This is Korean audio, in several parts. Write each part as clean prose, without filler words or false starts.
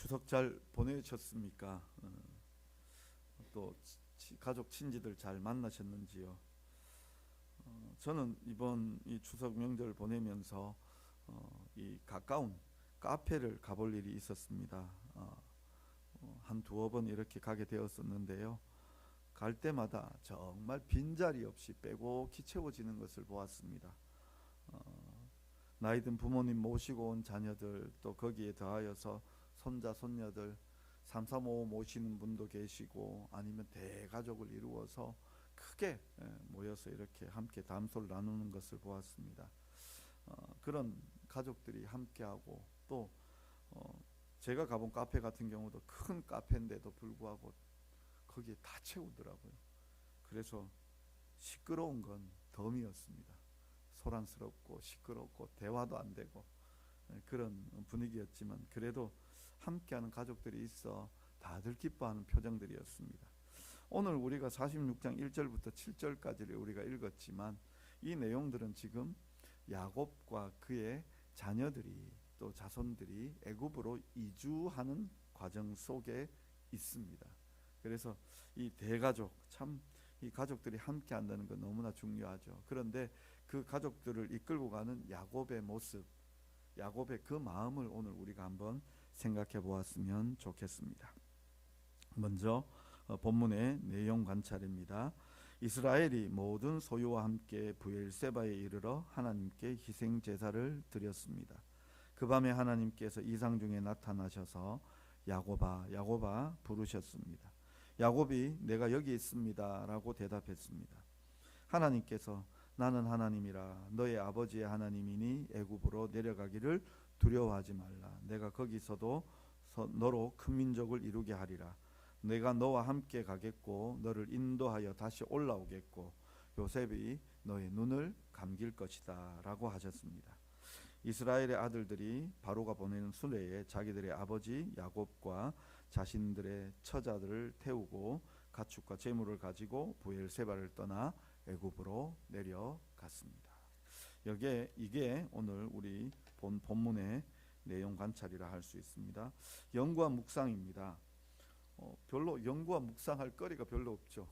추석 잘 보내셨습니까? 또 가족 친지들 잘 만나셨는지요? 저는 이번 이 추석 명절 보내면서 이 가까운 카페를 가볼 일이 있었습니다. 한 두어 번 이렇게 가게 되었었는데요. 갈 때마다 정말 빈자리 없이 빼곡히 채워지는 것을 보았습니다. 나이 든 부모님 모시고 온 자녀들, 또 거기에 더하여서 손자 손녀들 335 모시는 분도 계시고, 아니면 대가족을 이루어서 크게 모여서 이렇게 함께 담소를 나누는 것을 보았습니다. 그런 가족들이 함께하고, 또 제가 가본 카페 같은 경우도 큰 카페인데도 불구하고 거기에 다 채우더라고요. 그래서 시끄러운 건 덤이었습니다. 소란스럽고 시끄럽고 대화도 안 되고 그런 분위기였지만, 그래도 함께하는 가족들이 있어 다들 기뻐하는 표정들이었습니다. 오늘 우리가 46장 1절부터 7절까지를 우리가 읽었지만, 이 내용들은 지금 야곱과 그의 자녀들이, 또 자손들이 애굽으로 이주하는 과정 속에 있습니다. 그래서 이 대가족, 참 이 가족들이 함께 한다는 건 너무나 중요하죠. 그런데 그 가족들을 이끌고 가는 야곱의 모습, 야곱의 그 마음을 오늘 우리가 한번 생각해 보았으면 좋겠습니다. 먼저 본문의 내용 관찰입니다. 이스라엘이 모든 소유와 함께 브엘세바에 이르러 하나님께 희생 제사를 드렸습니다. 그 밤에 하나님께서 이상 중에 나타나셔서 야곱아 야곱아 부르셨습니다. 야곱이 내가 여기 있습니다 라고 대답했습니다. 하나님께서 나는 하나님이라 너의 아버지의 하나님이니 애굽으로 내려가기를 두려워하지 말라. 내가 거기서도 너로 큰 민족을 이루게 하리라. 내가 너와 함께 가겠고 너를 인도하여 다시 올라오겠고 요셉이 너의 눈을 감길 것이다 라고 하셨습니다. 이스라엘의 아들들이 바로가 보내는 수레에 자기들의 아버지 야곱과 자신들의 처자들을 태우고 가축과 재물을 가지고 브엘세바를 떠나 애굽으로 내려갔습니다. 이게 오늘 우리 본문의 내용 관찰이라 할 수 있습니다. 연구와 묵상입니다. 별로 연구와 묵상할 거리가 별로 없죠.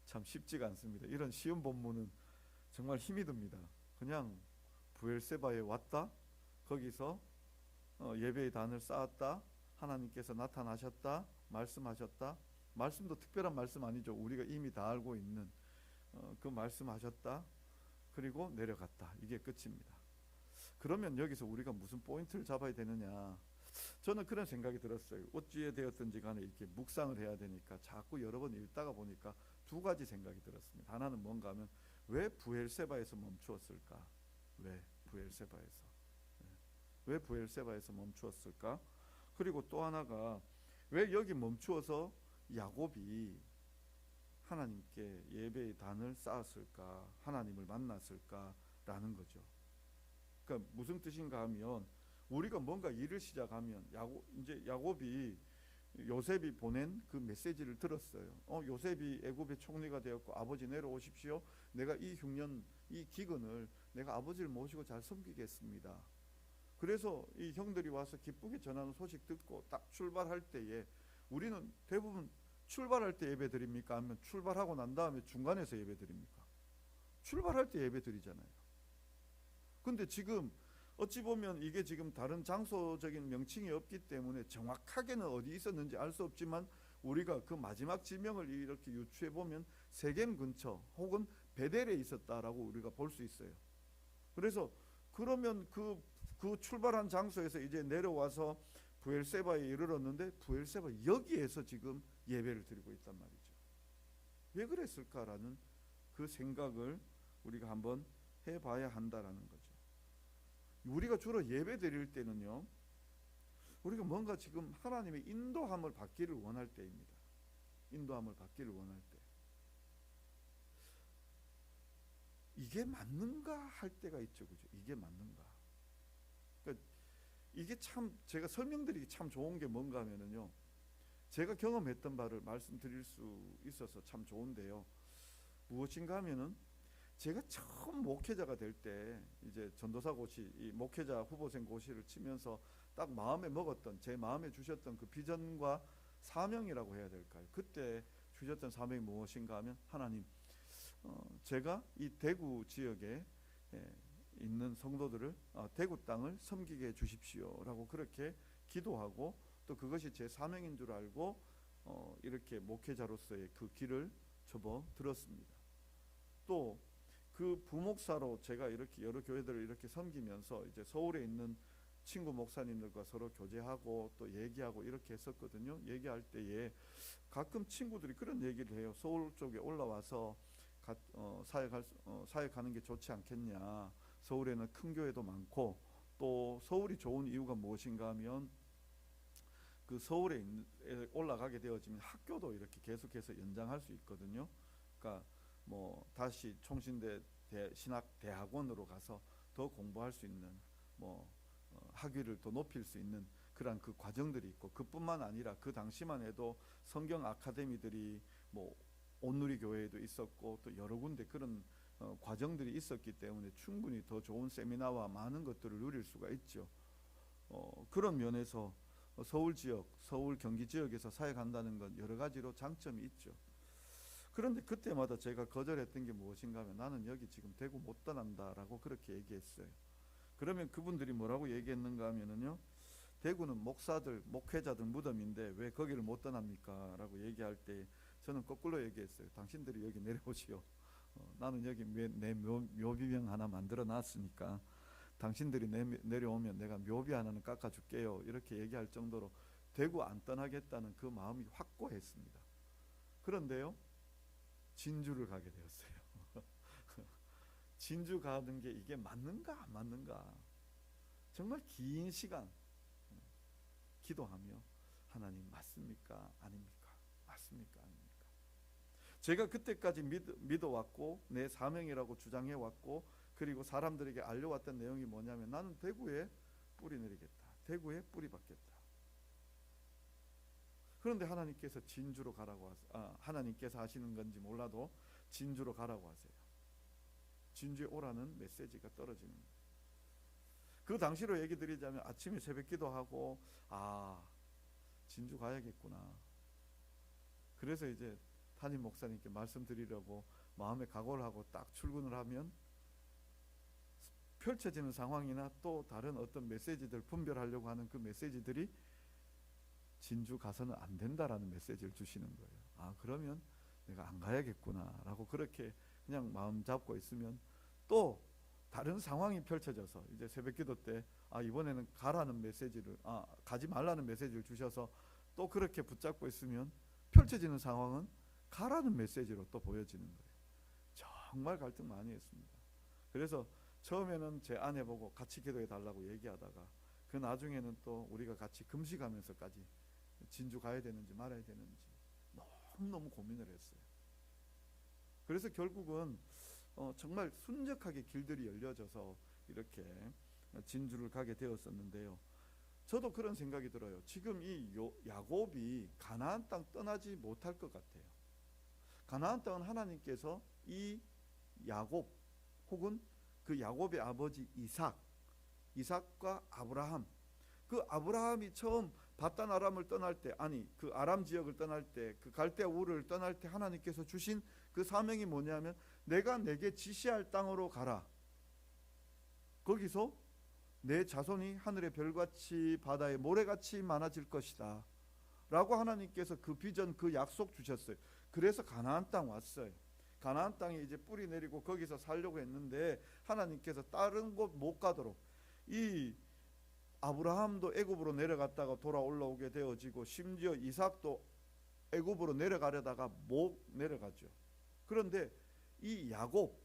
참 쉽지가 않습니다. 이런 쉬운 본문은 정말 힘이 듭니다. 그냥 브엘세바에 왔다, 거기서 예배의 단을 쌓았다, 하나님께서 나타나셨다, 말씀하셨다. 말씀도 특별한 말씀 아니죠. 우리가 이미 다 알고 있는 그 말씀하셨다, 그리고 내려갔다. 이게 끝입니다. 그러면 여기서 우리가 무슨 포인트를 잡아야 되느냐, 저는 그런 생각이 들었어요. 어찌에 되었든지 간에 이렇게 묵상을 해야 되니까 자꾸 여러 번 읽다가 보니까 두 가지 생각이 들었습니다. 하나는 뭔가 하면, 왜 브엘세바에서 멈추었을까? 왜 브엘세바에서? 왜 브엘세바에서 멈추었을까? 그리고 또 하나가, 왜 여기 멈추어서 야곱이 하나님께 예배의 단을 쌓았을까? 하나님을 만났을까라는 거죠. 그러니까 무슨 뜻인가 하면, 우리가 뭔가 일을 시작하면 이제 야곱이 요셉이 보낸 그 메시지를 들었어요. 요셉이 애굽의 총리가 되었고 아버지 내려오십시오. 내가 이 흉년, 이 기근을 내가 아버지를 모시고 잘 섬기겠습니다. 그래서 이 형들이 와서 기쁘게 전하는 소식 듣고 딱 출발할 때에, 우리는 대부분 출발할 때 예배 드립니까? 아니면 출발하고 난 다음에 중간에서 예배 드립니까? 출발할 때 예배 드리잖아요. 근데 지금 어찌 보면 이게 지금 다른 장소적인 명칭이 없기 때문에 정확하게는 어디 있었는지 알 수 없지만, 우리가 그 마지막 지명을 이렇게 유추해 보면 세겜 근처 혹은 베델에 있었다라고 우리가 볼 수 있어요. 그래서 그러면 그 출발한 장소에서 이제 내려와서 브엘세바에 이르렀는데, 브엘세바 여기에서 지금 예배를 드리고 있단 말이죠. 왜 그랬을까라는 그 생각을 우리가 한번 해봐야 한다라는 거죠. 우리가 주로 예배 드릴 때는요, 우리가 뭔가 지금 하나님의 인도함을 받기를 원할 때입니다. 인도함을 받기를 원할 때. 이게 맞는가 할 때가 있죠. 그죠? 이게 맞는가. 그러니까 이게 참 제가 설명드리기 참 좋은 게 뭔가 하면은요, 제가 경험했던 바를 말씀드릴 수 있어서 참 좋은데요. 무엇인가 하면은, 제가 처음 목회자가 될 때, 이제 전도사 고시, 이 목회자 후보생 고시를 치면서 딱 마음에 먹었던, 제 마음에 주셨던 그 비전과 사명이라고 해야 될까요? 그때 주셨던 사명이 무엇인가 하면, 하나님, 제가 이 대구 지역에 있는 성도들을, 대구 땅을 섬기게 해 주십시오라고 그렇게 기도하고, 또 그것이 제 사명인 줄 알고 이렇게 목회자로서의 그 길을 접어 들었습니다. 또 그 부목사로 제가 이렇게 여러 교회들을 이렇게 섬기면서 이제 서울에 있는 친구 목사님들과 서로 교제하고 또 얘기하고 이렇게 했었거든요. 얘기할 때에 가끔 친구들이 그런 얘기를 해요. 서울 쪽에 올라와서 사역하는 게 좋지 않겠냐. 서울에는 큰 교회도 많고, 또 서울이 좋은 이유가 무엇인가 하면, 그 서울에 올라가게 되어지면 학교도 이렇게 계속해서 연장할 수 있거든요. 그러니까 뭐 다시 총신대 신학대학원으로 가서 더 공부할 수 있는, 뭐 학위를 더 높일 수 있는 그런 그 과정들이 있고, 그뿐만 아니라 그 당시만 해도 성경 아카데미들이 뭐 온누리 교회에도 있었고 또 여러 군데 그런 과정들이 있었기 때문에 충분히 더 좋은 세미나와 많은 것들을 누릴 수가 있죠. 그런 면에서 서울 지역, 서울 경기 지역에서 사역한다는 건 여러 가지로 장점이 있죠. 그런데 그때마다 제가 거절했던 게 무엇인가 하면, 나는 여기 지금 대구 못 떠난다라고 그렇게 얘기했어요. 그러면 그분들이 뭐라고 얘기했는가 하면은요, 대구는 목사들, 목회자들 무덤인데 왜 거기를 못 떠납니까? 라고 얘기할 때 저는 거꾸로 얘기했어요. 당신들이 여기 내려오시오. 나는 여기 내 묘비명 하나 만들어 놨으니까 당신들이 내려오면 내가 묘비 하나는 깎아줄게요. 이렇게 얘기할 정도로 대구 안 떠나겠다는 그 마음이 확고했습니다. 그런데요, 진주를 가게 되었어요. 진주 가는 게 이게 맞는가 안 맞는가, 정말 긴 시간 기도하며, 하나님 맞습니까 아닙니까, 맞습니까 아닙니까. 제가 그때까지 믿어왔고 내 사명이라고 주장해왔고, 그리고 사람들에게 알려왔던 내용이 뭐냐면, 나는 대구에 뿌리 내리겠다, 대구에 뿌리 받겠다. 그런데 하나님께서 진주로 가라고 하나님께서 하시는 건지 몰라도 진주로 가라고 하세요. 진주에 오라는 메시지가 떨어지는 거예요. 그 당시로 얘기 드리자면, 아침에 새벽 기도하고 진주 가야겠구나. 그래서 이제 담임 목사님께 말씀드리려고 마음에 각오를 하고 딱 출근을 하면, 펼쳐지는 상황이나 또 다른 어떤 메시지들 분별하려고 하는 그 메시지들이 진주 가서는 안 된다라는 메시지를 주시는 거예요. 그러면 내가 안 가야겠구나 라고 그렇게 그냥 마음 잡고 있으면, 또 다른 상황이 펼쳐져서 이제 새벽기도 때 이번에는 가라는 메시지를 가지 말라는 메시지를 주셔서 또 그렇게 붙잡고 있으면, 펼쳐지는 상황은 가라는 메시지로 또 보여지는 거예요. 정말 갈등 많이 했습니다. 그래서 처음에는 제 아내 보고 같이 기도해 달라고 얘기하다가, 그 나중에는 또 우리가 같이 금식하면서까지 진주 가야 되는지 말아야 되는지 너무너무 고민을 했어요. 그래서 결국은 정말 순적하게 길들이 열려져서 이렇게 진주를 가게 되었었는데요. 저도 그런 생각이 들어요. 지금 이 야곱이 가나안 땅 떠나지 못할 것 같아요. 가나안 땅은 하나님께서 이 야곱, 혹은 그 야곱의 아버지 이삭과 아브라함, 그 아브라함이 처음 바단 아람을 떠날 때, 그 아람 지역을 떠날 때, 그 갈대아 우르를 떠날 때 하나님께서 주신 그 사명이 뭐냐면, 내가 내게 지시할 땅으로 가라. 거기서 내 자손이 하늘의 별같이 바다의 모래같이 많아질 것이다 라고 하나님께서 그 비전, 그 약속 주셨어요. 그래서 가나안 땅 왔어요. 가나안 땅에 이제 뿌리 내리고 거기서 살려고 했는데, 하나님께서 다른 곳 못 가도록, 이 아브라함도 애굽으로 내려갔다가 돌아 올라오게 되어지고, 심지어 이삭도 애굽으로 내려가려다가 못 내려가죠. 그런데 이 야곱,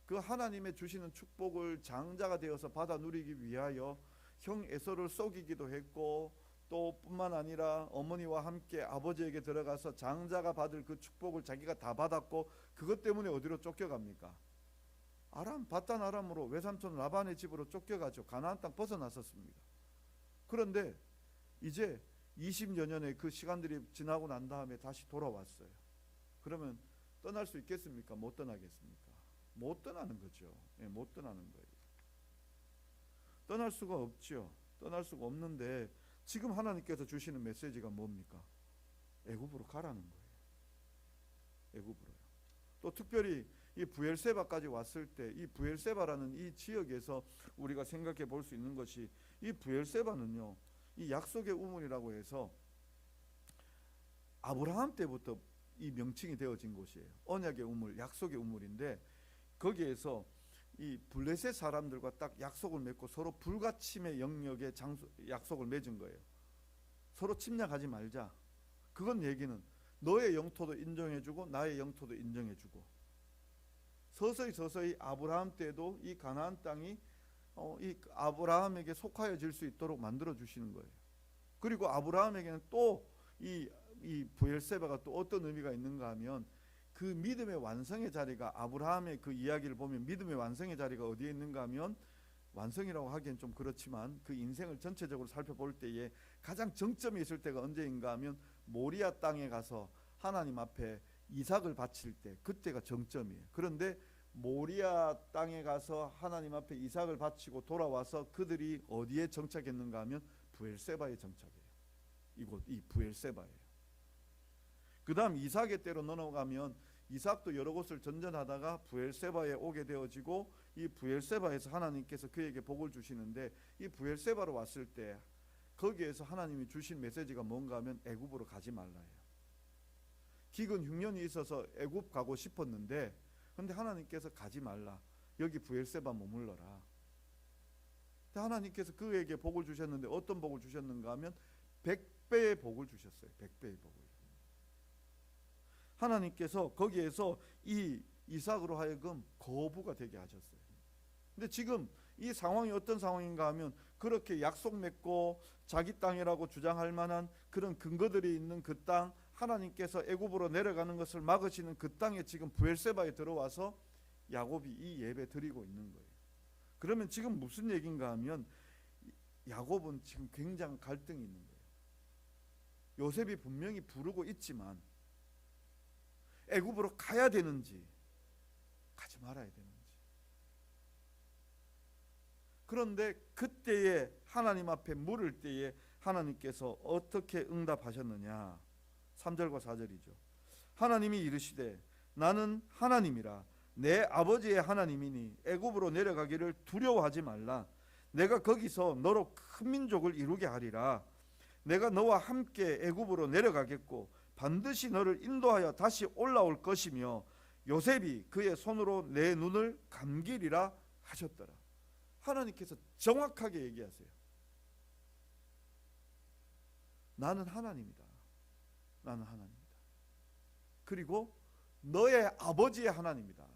그 하나님의 주시는 축복을 장자가 되어서 받아 누리기 위하여 형 에서를 속이기도 했고, 또 뿐만 아니라 어머니와 함께 아버지에게 들어가서 장자가 받을 그 축복을 자기가 다 받았고, 그것 때문에 어디로 쫓겨갑니까? 바단 아람으로, 외삼촌 라반의 집으로 쫓겨가죠. 가나안 땅 벗어났었습니다. 그런데 이제 20여 년의 그 시간들이 지나고 난 다음에 다시 돌아왔어요. 그러면 떠날 수 있겠습니까? 못 떠나겠습니까? 못 떠나는 거죠. 못 떠나는 거예요. 떠날 수가 없죠. 떠날 수가 없는데 지금 하나님께서 주시는 메시지가 뭡니까? 애굽으로 가라는 거예요. 애굽으로요. 또 특별히 이 브엘세바까지 왔을 때 이 브엘세바라는 이 지역에서 우리가 생각해 볼 수 있는 것이 이 브엘세바는요, 이 약속의 우물이라고 해서 아브라함 때부터 이 명칭이 되어진 곳이에요. 언약의 우물, 약속의 우물인데 거기에서 이 블레셋 사람들과 딱 약속을 맺고 서로 불가침의 영역의 약속을 맺은 거예요. 서로 침략하지 말자. 그건 얘기는 너의 영토도 인정해주고 나의 영토도 인정해주고, 서서히 아브라함 때도 이 가나안 땅이 이 아브라함에게 속하여질 수 있도록 만들어 주시는 거예요. 그리고 아브라함에게는 또 이 브엘세바가 또 어떤 의미가 있는가 하면 그 믿음의 완성의 자리가, 아브라함의 그 이야기를 보면 믿음의 완성의 자리가 어디에 있는가 하면, 완성이라고 하기엔 좀 그렇지만 그 인생을 전체적으로 살펴볼 때에 가장 정점이 있을 때가 언제인가 하면 모리아 땅에 가서 하나님 앞에 이삭을 바칠 때, 그때가 정점이에요. 그런데 모리아 땅에 가서 하나님 앞에 이삭을 바치고 돌아와서 그들이 어디에 정착했는가 하면 브엘세바에 정착해요. 이곳 이 브엘세바예요. 그 다음 이삭의 때로 넘어가면 이삭도 여러 곳을 전전하다가 브엘세바에 오게 되어지고, 이 브엘세바에서 하나님께서 그에게 복을 주시는데, 이 브엘세바로 왔을 때 거기에서 하나님이 주신 메시지가 뭔가 하면 애굽으로 가지 말라예요. 기근 흉년이 있어서 애굽 가고 싶었는데 근데 하나님께서 가지 말라, 여기 브엘세바 머물러라. 하나님께서 그에게 복을 주셨는데 어떤 복을 주셨는가 하면 100배의 복을 주셨어요. 100배의 복을. 하나님께서 거기에서 이 이삭으로 하여금 거부가 되게 하셨어요. 근데 지금 이 상황이 어떤 상황인가 하면 그렇게 약속 맺고 자기 땅이라고 주장할 만한 그런 근거들이 있는 그 땅, 하나님께서 애굽으로 내려가는 것을 막으시는 그 땅에 지금 브엘세바에 들어와서 야곱이 이 예배 드리고 있는 거예요. 그러면 지금 무슨 얘기인가 하면 야곱은 지금 굉장한 갈등이 있는 거예요. 요셉이 분명히 부르고 있지만 애굽으로 가야 되는지 가지 말아야 되는지. 그런데 그때에 하나님 앞에 물을 때에 하나님께서 어떻게 응답하셨느냐. 3절과 4절이죠. 하나님이 이르시되 나는 하나님이라 내 아버지의 하나님이니 애굽으로 내려가기를 두려워하지 말라. 내가 거기서 너로 큰 민족을 이루게 하리라. 내가 너와 함께 애굽으로 내려가겠고 반드시 너를 인도하여 다시 올라올 것이며 요셉이 그의 손으로 내 눈을 감기리라 하셨더라. 하나님께서 정확하게 얘기하세요. 나는 하나님이다. 나는 하나님이다. 그리고 너의 아버지의 하나님이다.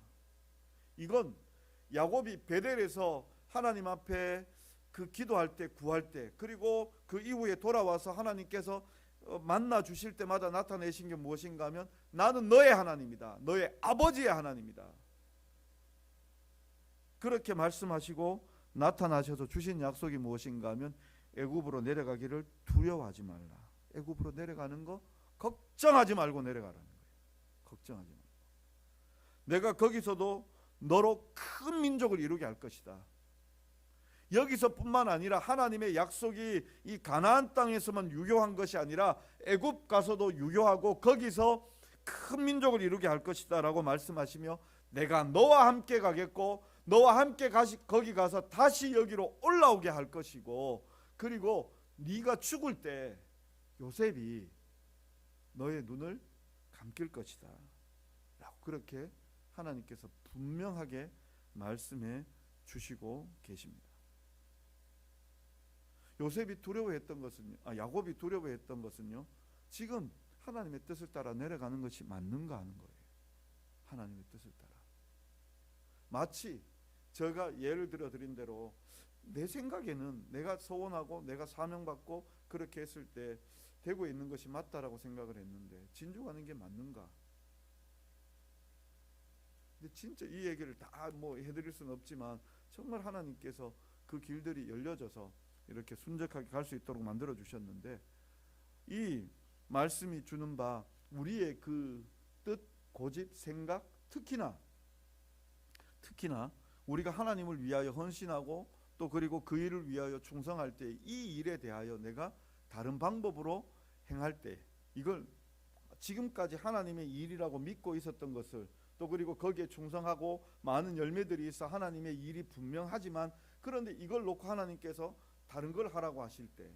이건 야곱이 베델에서 하나님 앞에 그 기도할 때, 구할 때, 그리고 그 이후에 돌아와서 하나님께서 만나 주실 때마다 나타내신 게 무엇인가 하면 나는 너의 하나님이다. 너의 아버지의 하나님이다. 그렇게 말씀하시고 나타나셔서 주신 약속이 무엇인가 하면 애굽으로 내려가기를 두려워하지 말라. 애굽으로 내려가는 거 걱정하지 말고 내려가라는 거예요. 걱정하지 말고. 내가 거기서도 너로 큰 민족을 이루게 할 것이다. 여기서뿐만 아니라 하나님의 약속이 이 가나안 땅에서만 유효한 것이 아니라 애굽 가서도 유효하고 거기서 큰 민족을 이루게 할 것이다 라고 말씀하시며 내가 너와 함께 가겠고 너와 함께 거기 가서 다시 여기로 올라오게 할 것이고, 그리고 네가 죽을 때 요셉이 너의 눈을 감길 것이다 라고 그렇게 하나님께서 분명하게 말씀해 주시고 계십니다. 요셉이 두려워했던 것은요, 야곱이 두려워했던 것은요, 지금 하나님의 뜻을 따라 내려가는 것이 맞는가 하는 거예요. 하나님의 뜻을 따라. 마치 제가 예를 들어 드린 대로 내 생각에는 내가 소원하고 내가 사명받고 그렇게 했을 때 되고 있는 것이 맞다라고 생각을 했는데 진주 가는 게 맞는가? 근데 진짜 이 얘기를 다 뭐 해드릴 수는 없지만 정말 하나님께서 그 길들이 열려져서 이렇게 순적하게 갈 수 있도록 만들어 주셨는데, 이 말씀이 주는 바 우리의 그 뜻, 고집, 생각, 특히나 우리가 하나님을 위하여 헌신하고 또 그리고 그 일을 위하여 충성할 때 이 일에 대하여 내가 다른 방법으로 행할 때, 이걸 지금까지 하나님의 일이라고 믿고 있었던 것을, 또 그리고 거기에 충성하고 많은 열매들이 있어 하나님의 일이 분명하지만, 그런데 이걸 놓고 하나님께서 다른 걸 하라고 하실 때,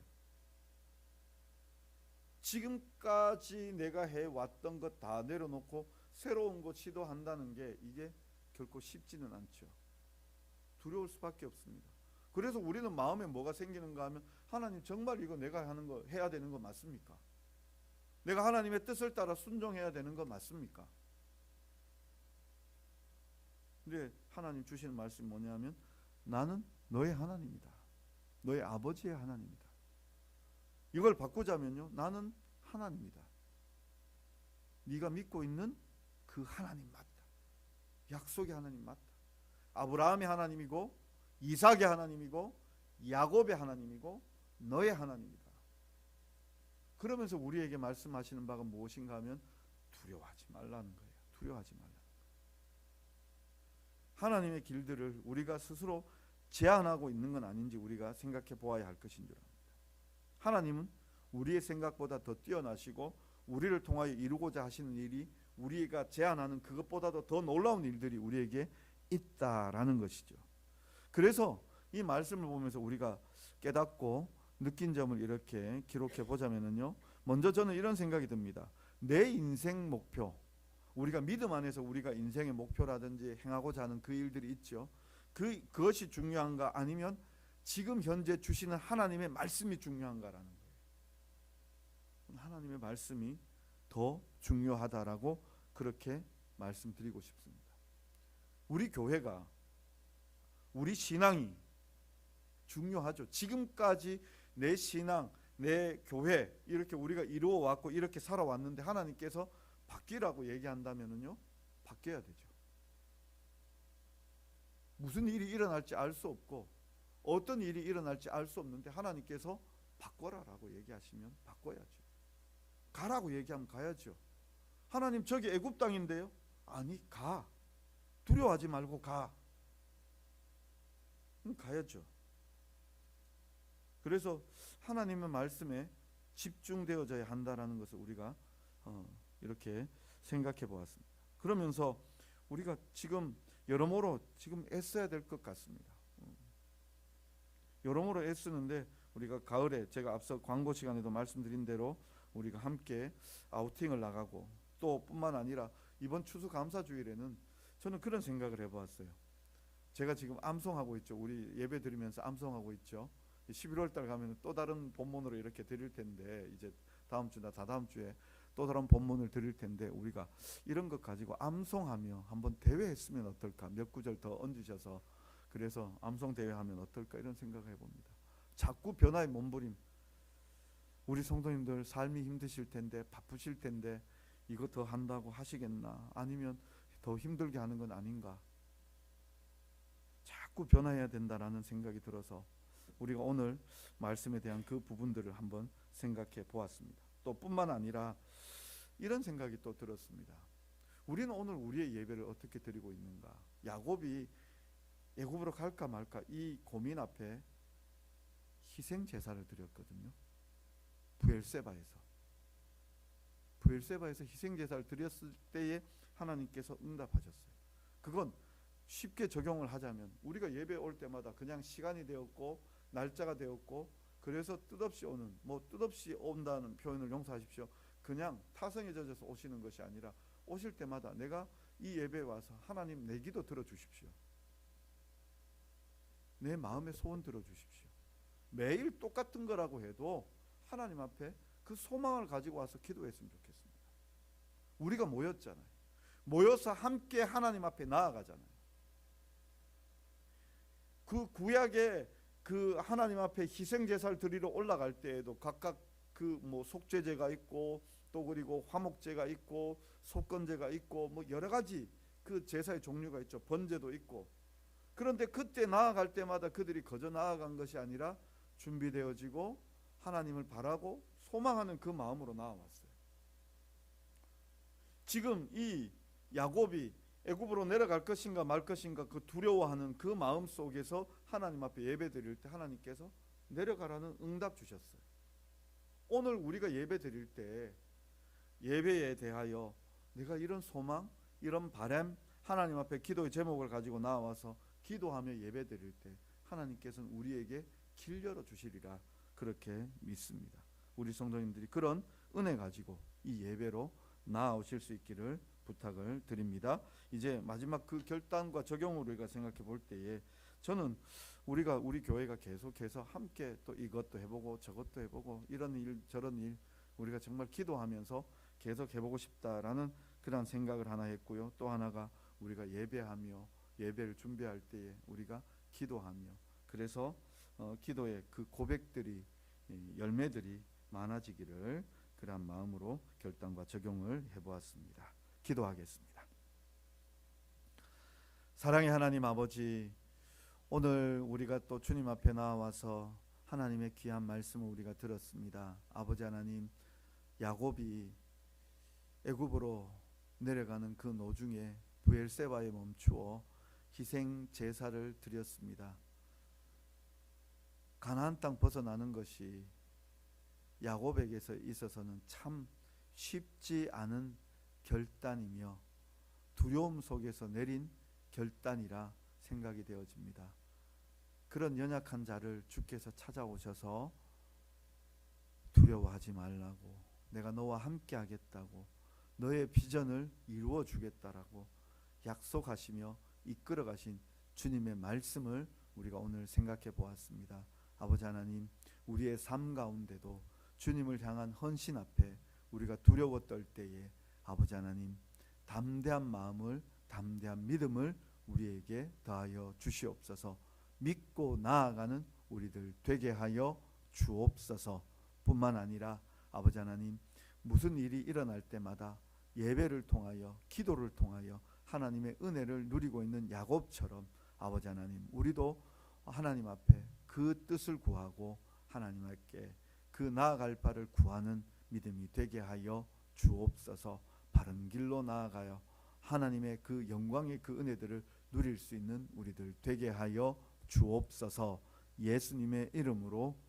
지금까지 내가 해왔던 것 다 내려놓고 새로운 거 시도한다는 게 이게 결코 쉽지는 않죠. 두려울 수밖에 없습니다. 그래서 우리는 마음에 뭐가 생기는가 하면, 하나님 정말 이거 내가 하는 거 해야 되는 거 맞습니까? 내가 하나님의 뜻을 따라 순종해야 되는 거 맞습니까? 근데 하나님 주시는 말씀이 뭐냐면, 나는 너의 하나님이다. 너의 아버지의 하나님이다. 이걸 바꾸자면요, 나는 하나님이다. 네가 믿고 있는 그 하나님 맞다. 약속의 하나님 맞다. 아브라함의 하나님이고 이삭의 하나님이고 야곱의 하나님이고 너의 하나님이다. 그러면서 우리에게 말씀하시는 바가 무엇인가 하면, 두려워하지 말라는 거예요. 두려워하지 말라는 거예요. 하나님의 길들을 우리가 스스로 제한하고 있는 건 아닌지 우리가 생각해 보아야 할 것인 줄 압니다. 하나님은 우리의 생각보다 더 뛰어나시고 우리를 통하여 이루고자 하시는 일이, 우리가 제안하는 그것보다도 더 놀라운 일들이 우리에게 있다라는 것이죠. 그래서 이 말씀을 보면서 우리가 깨닫고 느낀 점을 이렇게 기록해 보자면요, 먼저 저는 이런 생각이 듭니다. 내 인생 목표, 우리가 믿음 안에서 우리가 인생의 목표라든지 행하고자 하는 그 일들이 있죠. 그것이 중요한가, 아니면 지금 현재 주시는 하나님의 말씀이 중요한가라는 거예요. 하나님의 말씀이 더 중요하다라고 그렇게 말씀드리고 싶습니다. 우리 교회가, 우리 신앙이 중요하죠. 지금까지 내 신앙, 내 교회 이렇게 우리가 이루어 왔고 이렇게 살아왔는데, 하나님께서 바뀌라고 얘기한다면요, 바뀌어야 되죠. 무슨 일이 일어날지 알 수 없고 어떤 일이 일어날지 알 수 없는데, 하나님께서 바꿔라라고 얘기하시면 바꿔야죠. 가라고 얘기하면 가야죠. 하나님 저기 애굽 땅인데요, 아니 가, 두려워하지 말고 가, 가야죠. 그래서 하나님의 말씀에 집중되어져야 한다라는 것을 우리가 이렇게 생각해 보았습니다. 그러면서 우리가 지금 여러모로 지금 애써야 될 것 같습니다. 여러모로 애쓰는데, 우리가 가을에 제가 앞서 광고 시간에도 말씀드린 대로 우리가 함께 아우팅을 나가고, 또 뿐만 아니라 이번 추수감사주일에는 저는 그런 생각을 해보았어요. 제가 지금 암송하고 있죠. 우리 예배 드리면서 암송하고 있죠. 11월 달 가면 또 다른 본문으로 이렇게 드릴 텐데, 이제 다음 주나 다다음 주에 또 다른 본문을 드릴 텐데, 우리가 이런 것 가지고 암송하며 한번 대회했으면 어떨까, 몇 구절 더 얹으셔서 그래서 암송 대회하면 어떨까, 이런 생각을 해봅니다. 자꾸 변화의 몸부림, 우리 성도님들 삶이 힘드실 텐데, 바쁘실 텐데 이거 더 한다고 하시겠나, 아니면 더 힘들게 하는 건 아닌가, 자꾸 변화해야 된다라는 생각이 들어서 우리가 오늘 말씀에 대한 그 부분들을 한번 생각해 보았습니다. 또 뿐만 아니라 이런 생각이 또 들었습니다. 우리는 오늘 우리의 예배를 어떻게 드리고 있는가. 야곱이 애굽으로 갈까 말까 이 고민 앞에 희생 제사를 드렸거든요. 부엘세바에서 희생 제사를 드렸을 때에 하나님께서 응답하셨어요. 그건 쉽게 적용을 하자면, 우리가 예배 올 때마다 그냥 시간이 되었고 날짜가 되었고, 그래서 뜻없이 오는, 뜻없이 온다는 표현을 용서하십시오. 그냥 타성에 젖어서 오시는 것이 아니라, 오실 때마다 내가 이 예배에 와서 하나님 내 기도 들어주십시오. 내 마음의 소원 들어주십시오. 매일 똑같은 거라고 해도 하나님 앞에 그 소망을 가지고 와서 기도했으면 좋겠습니다. 우리가 모였잖아요. 모여서 함께 하나님 앞에 나아가잖아요. 그 구약의 그 하나님 앞에 희생 제사를 드리러 올라갈 때에도 각각 그 속죄제가 있고, 또 그리고 화목제가 있고, 속건제가 있고, 여러 가지 그 제사의 종류가 있죠. 번제도 있고. 그런데 그때 나아갈 때마다 그들이 거저 나아간 것이 아니라 준비되어지고 하나님을 바라고 소망하는 그 마음으로 나아왔어요. 지금 이 야곱이 애굽으로 내려갈 것인가 말 것인가 그 두려워하는 그 마음 속에서 하나님 앞에 예배 드릴 때 하나님께서 내려가라는 응답 주셨어요. 오늘 우리가 예배 드릴 때 예배에 대하여 내가 이런 소망, 이런 바람, 하나님 앞에 기도의 제목을 가지고 나와서 기도하며 예배 드릴 때 하나님께서는 우리에게 길 열어 주시리라 그렇게 믿습니다. 우리 성도님들이 그런 은혜 가지고 이 예배로 나아오실 수 있기를 부탁을 드립니다. 이제 마지막 그 결단과 적용을 우리가 생각해 볼 때에 저는 우리 교회가 계속해서 함께 또 이것도 해보고 저것도 해보고 이런 일 저런 일 우리가 정말 기도하면서 계속 해보고 싶다라는 그런 생각을 하나 했고요. 또 하나가 우리가 예배하며 예배를 준비할 때에 우리가 기도하며 그래서 기도의 그 고백들이 열매들이 많아지기를 그런 마음으로 결단과 적용을 해보았습니다. 기도하겠습니다. 사랑의 하나님 아버지, 오늘 우리가 또 주님 앞에 나와서 하나님의 귀한 말씀을 우리가 들었습니다. 아버지 하나님, 야곱이 애굽으로 내려가는 그 노중에 브엘세바에 멈추어 희생 제사를 드렸습니다. 가나안 땅 벗어나는 것이 야곱에게서 있어서는 참 쉽지 않은 결단이며 두려움 속에서 내린 결단이라 생각이 되어집니다. 그런 연약한 자를 주께서 찾아오셔서 두려워하지 말라고, 내가 너와 함께 하겠다고, 너의 비전을 이루어 주겠다라고 약속하시며 이끌어 가신 주님의 말씀을 우리가 오늘 생각해 보았습니다. 아버지 하나님, 우리의 삶 가운데도 주님을 향한 헌신 앞에 우리가 두려워 떨 때에 아버지 하나님, 담대한 마음을, 담대한 믿음을 우리에게 더하여 주시옵소서. 믿고 나아가는 우리들 되게 하여 주옵소서. 뿐만 아니라 아버지 하나님, 무슨 일이 일어날 때마다 예배를 통하여 기도를 통하여 하나님의 은혜를 누리고 있는 야곱처럼 아버지 하나님, 우리도 하나님 앞에 그 뜻을 구하고 하나님께 그 나아갈 바를 구하는 믿음이 되게 하여 주옵소서. 바른 길로 나아가요 하나님의 그 영광의 그 은혜들을 누릴 수 있는 우리들 되게 하여 주옵소서. 예수님의 이름으로